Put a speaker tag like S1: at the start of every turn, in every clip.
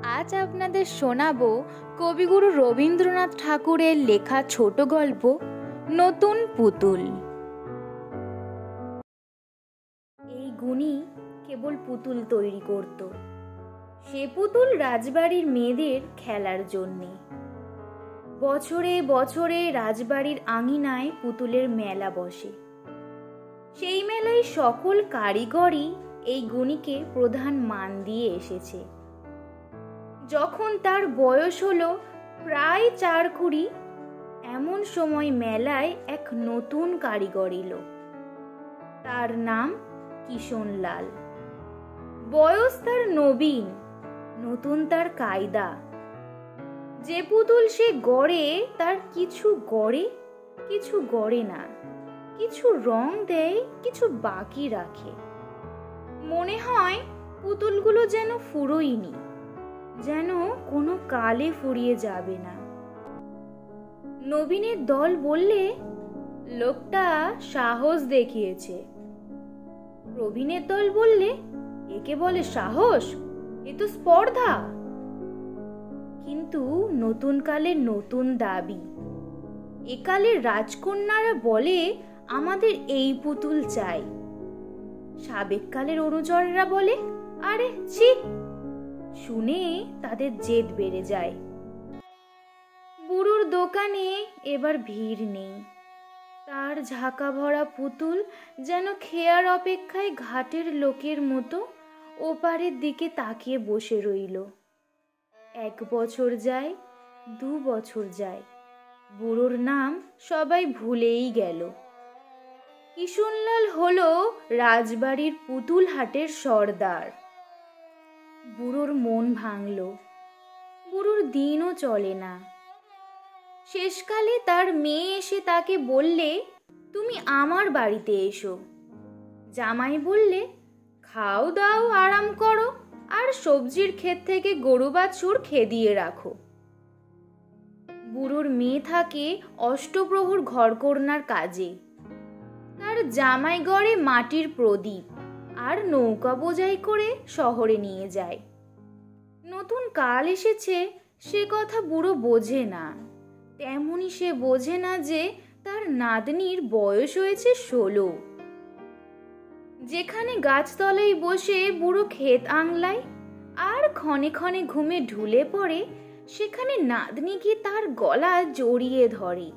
S1: আজ আপনাদের শোনাবো কবিগুরু রবীন্দ্রনাথ ঠাকুরের লেখা ছোট গল্প নতুন পুতুল। এই গুণী কেবল পুতুল তৈরি করত। সে পুতুল রাজবাড়ির মেয়েদের খেলার জন্যে। বছরে বছরে রাজবাড়ির আঙিনায় পুতুলের মেলা বসে। সেই মেলায় সকল কারিগরই এই গুণীকে প্রধান মান দিয়ে এসেছে। যখন তার বয়স হলো প্রায় 4 কুড়ি, এমন সময় মেলায় এক নতুন কারিগর এলো। তার নাম কিষণলাল। বয়স তার নবীন, নতুন তার কায়দা। যে পুতুল সে গড়ে তার কিছু গড়ে, কিছু গড়ে না, কিছু রং দেয়, কিছু বাকি রাখে। মনে হয় পুতুলগুলো যেন ফুরোয়নি, যেন কোনো কালে ফুরিয়ে যাবে না। নবীনের দল বললে, লোকটা সাহস দেখিয়েছে। প্রবীণের দল বললে, একে বলে সাহস? এ তো স্পর্ধা। কিন্তু নতুন কালের নতুন দাবি। একালের রাজকন্যারা বলে, আমাদের এই পুতুল চাই। সাবেক কালের অনুচররা বলে, আরে ছি। শুনে তাদের জেদ বেড়ে যায়। বুড়োর দোকানে এবার ভিড় নেই। তার ঝাঁকা ভরা পুতুল যেন খেয়ার অপেক্ষায় ঘাটের লোকের মতো ওপারের দিকে তাকিয়ে বসে রইল। 1 বছর যায়, 2 বছর যায়, বুড়োর নাম সবাই ভুলেই গেল। কিষণলাল হলো রাজবাড়ির পুতুল হাটের সর্দার। বুড়োর মন ভাঙল। বুড়োর দিনও চলে না। শেষকালে তার মেয়ে এসে তাকে বললে, তুমি আমার বাড়িতে এসো। জামাই বললে, খাও দাও আরাম করো, আর সবজির ক্ষেত থেকে গরু বাছুর খেদিয়ে রাখো। বুড়োর মেয়ে থাকে অষ্টপ্রহর ঘরকন্নার কাজে। তার জামাই গড়ে মাটির প্রদীপ আর নৌকা বোঝাই করে শহরে নিয়ে যায়। নতুন কাল এসেছে সে কথা বুড়ো বোঝে না। তেমনি সে বোঝে না যে তার নাতনির বয়স হয়েছে 16। যেখানে গাছতলায় বসে বুড়ো ক্ষেত আংলায় আর ক্ষণে ক্ষণে ঘুমে ঢুলে পড়ে, সেখানে নাতনিকে তার গলা জড়িয়ে ধরে।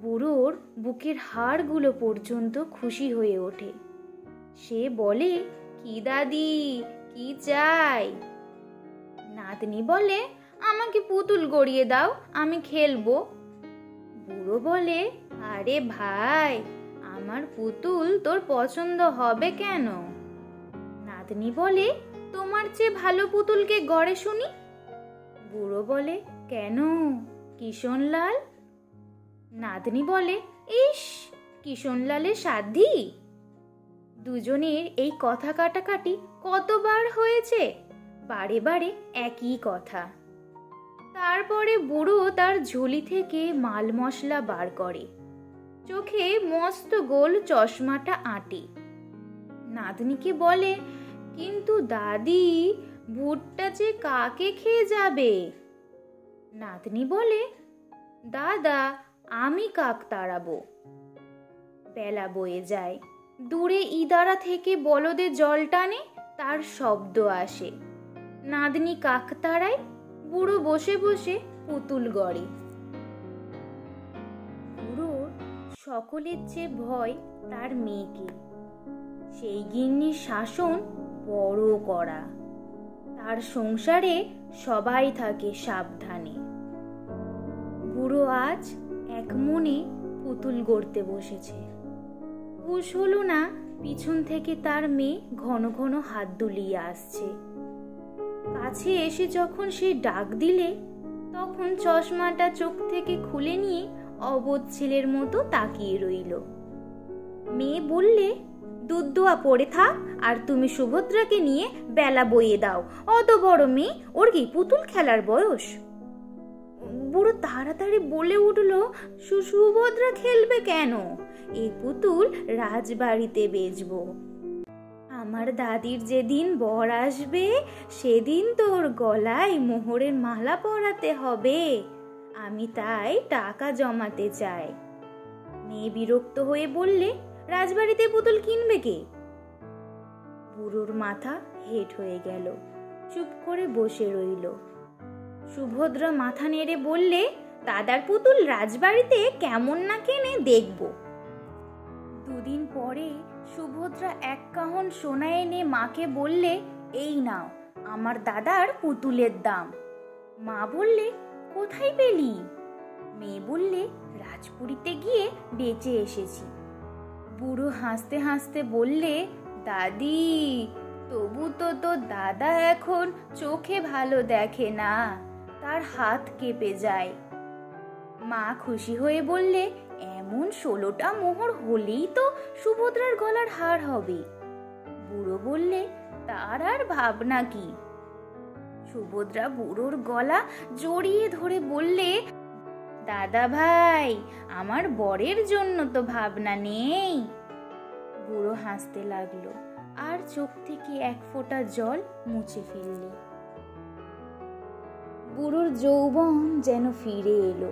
S1: বুড়োর বুকের হাড়গুলো পর্যন্ত খুশি হয়ে ওঠে। সে বলে, কি দাদি, কি চাই? নাতনি বলে, আমাকে পুতুল গড়িয়ে দাও, আমি খেলবো। বুড়ো বলে, আরে ভাই, আমার পুতুল তোর পছন্দ হবে কেন? নাতনি বলে, তোমার চেয়ে ভালো পুতুলকে গড়ে শুনি। বুড়ো বলে, কেন, কিষণলাল? নাতনি বলে, ইস, কিষণলালের সাধ্যি। দুজনের এই কথা কাটাকাটি কতবার হয়েছে, বারে বারে একই কথা। তারপরে বুড়ো তার ঝুলি থেকে মাল মশলা বার করে, চোখে মস্ত গোল চশমাটা আঁটে। নাতনিকে বলে, কিন্তু দাদি, ভুট্টা যে কাকে খেয়ে যাবে? নাতনি বলে, দাদা, আমি কাক তাড়াবো। বেলা বয়ে যায়। দূরে ইদারা থেকে বলদে জল টানে, তার শব্দ আসে। নাতনি কাক তাড়ায়, বুড়ো বসে বসে পুতুল গড়ে। বুড়োর সকলের চেয়ে ভয় তার মেয়েকে। সেই গিন্নির শাসন বড় কড়া। তার সংসারে সবাই থাকে সাবধানে। বুড়ো আজ এক মনে পুতুল গড়তে বসেছে। হুঁশ হলো না, পিছন থেকে তার মেয়ে ঘন ঘন হাত দুলিয়ে আসছে। কাছে এসে যখন সে ডাক দিলে, তখন চশমাটা চোখ থেকে খুলে নিয়ে অবোধ ছেলের মতো তাকিয়ে রইল। মেয়ে বললে, দুধ দোয়া পড়ে থাক, আর তুমি সুভদ্রাকে নিয়ে বেলা বইয়ে দাও। অত বড় মেয়ে, ওর কি পুতুল খেলার বয়স? বুড়ো তাড়াতাড়ি বলে উঠল, সুভদ্রা খেলবে কেন? এই পুতুল রাজবাড়িতে বেচবো। আমার দাদির যেদিন বর আসবে সেদিন তোর গলায় মোহরের মালা পরাতে হবে, আমি তাই টাকা জমাতে চাই। মেয়ে বিরক্ত হয়ে বললে, রাজবাড়িতে পুতুল কিনবে কে? বুড়োর মাথা হেঁট হয়ে গেল, চুপ করে বসে রইল। সুভদ্রা মাথা নেড়ে বললে, দাদার পুতুল রাজবাড়িতে কেমন না কেনে দেখব। দুদিন পরে সুভদ্রা এক কাহন সোনা এনে মাকে বললে, এই নাও আমার দাদার পুতুলের দাম। মা বললে, কোথায় পেলি? মেয়ে বললে, রাজপুরীতে গিয়ে বেচে এসেছি। বুড়ো হাসতে হাসতে বললে, দাদি তবু তো তোর দাদা এখন চোখে ভালো দেখে না, তার হাত কেঁপে যায়। মা খুশি হয়ে বললে, এমন 16টা মোহর হলেই তো সুভদ্রার গলার হার হবে। বুড়ো বললে, তার আর ভাবনা কি? সুভদ্রা বুড়োর গলা জড়িয়ে ধরে বললে, দাদা ভাই, আমার বরের জন্য তো ভাবনা নেই। বুড়ো হাসতে লাগলো আর চোখ থেকে এক ফোঁটা জল মুছে ফেললে। বুড়োর যৌবন যেন ফিরে এলো।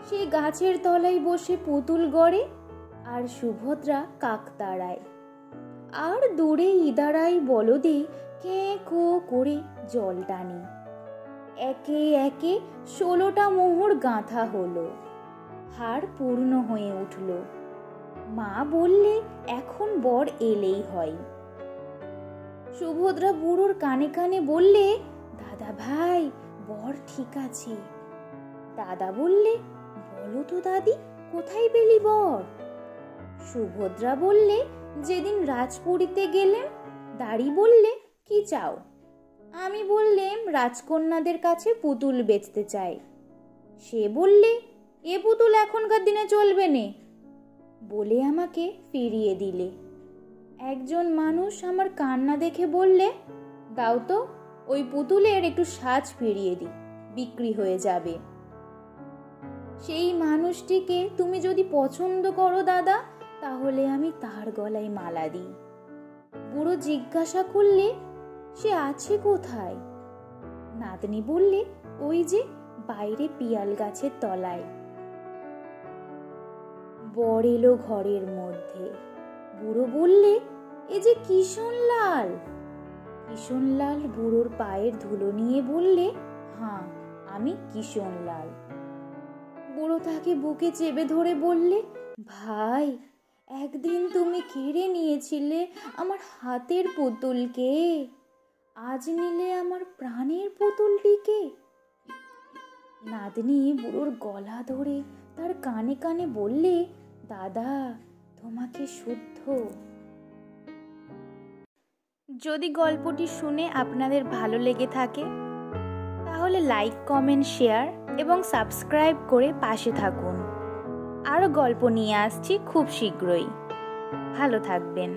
S1: সে গাছের তলায় বসে পুতুল গড়ে, আর সুভদ্রা কাক তাড়ায়, আর দূরে ইদারাই বলদে কে কো করে জল টানে। একে একে 16টা মোহর গাঁথা হলো, হার পূর্ণ হয়ে উঠল। মা বললে, এখন বর এলেই হয়। সুভদ্রা বুড়োর কানে কানে বললে, দাদা ভাই, বর ঠিক আছে। দাদা বললে, বলো তো দাদি, কোথায় পেলি বর? সুভদ্রা বললে, যেদিন রাজপুরীতে গেলেন। দাড়ি বললে, কি চাও? আমি বললেম, রাজকন্যাদের কাছে পুতুল বেচতে চাই। সে বললে, এ পুতুল এখনকার দিনে চলবে নে, বলে আমাকে ফিরিয়ে দিলে। একজন মানুষ আমার কান্না দেখে বললে, দাও তো ওই পুতুলের একটু সাজ ফিরিয়ে দিই, বিক্রি হয়ে যাবে। সেই মানুষটিকে তুমি যদি পছন্দ করো দাদা, তাহলে আমি তার গলায় মালা দিই। বুড়ো জিজ্ঞাসা করলে, সে আছে কোথায়? নাতনি বললে, ওই যে বাইরে পিয়াল গাছের তলায়। বর এলো ঘরের মধ্যে। বুড়ো বললে, এ যে কিশনলাল। কিশনলাল বুড়োর পায়ের ধুলো নিয়ে বললে, হ্যাঁ, আমি কিশনলাল। বুড়ো তাকে বুকে চেপে ধরে বললে, ভাই, একদিন তুমি কেড়ে নিয়েছিলে আমার হাতের পুতুলকে, আজ নিলে আমার প্রাণের পুতুলটিকে। নাতনি বুড়োর গলা ধরে তার কানে কানে বললে, দাদা, তোমাকে শুদ্ধ। যদি গল্পটি শুনে আপনাদের ভালো লেগে থাকে তাহলে লাইক, কমেন্ট, শেয়ার এবং সাবস্ক্রাইব করে পাশে থাকুন। আরও গল্প নিয়ে আসছি খুব শীঘ্রই। ভালো থাকবেন।